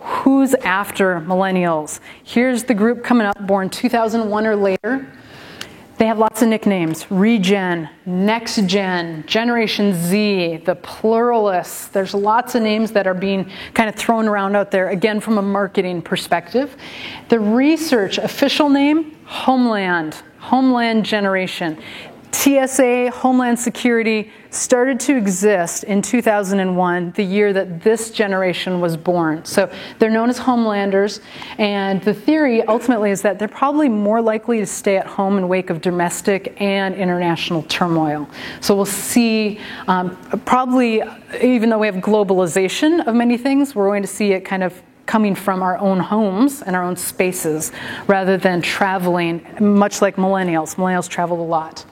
Who's after millennials? Here's the group coming up, born 2001 or later. They have lots of nicknames: Regen, Next Gen, Generation Z, the Pluralists. There's lots of names that are being kind of thrown around out there, again, from a marketing perspective. The research official name, Homeland Generation. TSA, Homeland Security, started to exist in 2001, the year that this generation was born. So they're known as Homelanders, and the theory ultimately is that they're probably more likely to stay at home in wake of domestic and international turmoil. So we'll see, probably, even though we have globalization of many things, we're going to see it kind of coming from our own homes and our own spaces rather than traveling, much like millennials. Millennials travel a lot.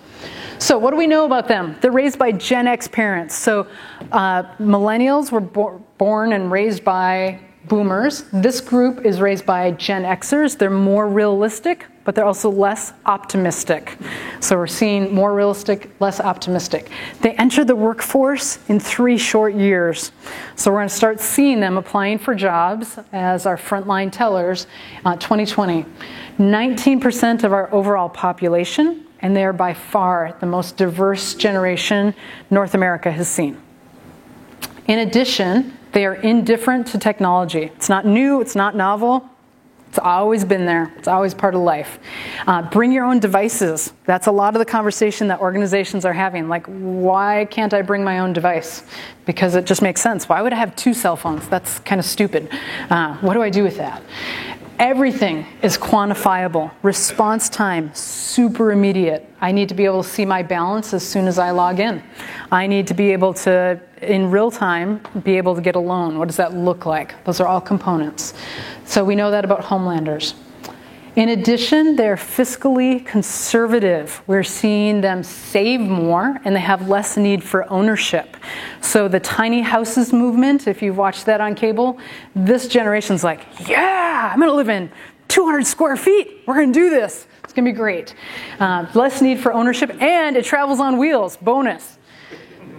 So what do we know about them? They're raised by Gen X parents. So millennials were born and raised by boomers. This group is raised by Gen Xers. They're more realistic, but they're also less optimistic. So we're seeing more realistic, less optimistic. They enter the workforce in 3 short years. So we're going to start seeing them applying for jobs as our frontline tellers 2020. 19% of our overall population, and they are by far the most diverse generation North America has seen. In addition, they are indifferent to technology. It's not new, it's not novel. It's always been there. It's always part of life. Bring your own devices. That's a lot of the conversation that organizations are having. Like, why can't I bring my own device? Because it just makes sense. Why would I have 2 cell phones? That's kind of stupid. What do I do with that? Everything is quantifiable. Response time, super immediate. I need to be able to see my balance as soon as I log in. I need to be able to, in real time, be able to get a loan. What does that look like? Those are all components. So we know that about Homelanders. In addition, they're fiscally conservative. We're seeing them save more, and they have less need for ownership. So the tiny houses movement, if you've watched that on cable, this generation's like, yeah, I'm going to live in 200 square feet. We're going to do this. It's going to be great. Less need for ownership, and it travels on wheels. Bonus.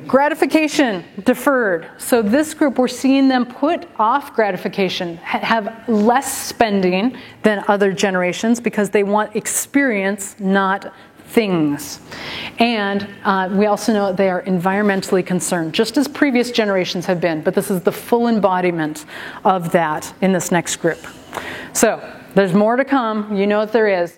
Gratification deferred. So this group, we're seeing them put off gratification, have less spending than other generations because they want experience, not things. And we also know that they are environmentally concerned, just as previous generations have been, but this is the full embodiment of that in this next group. So there's more to come. You know that there is.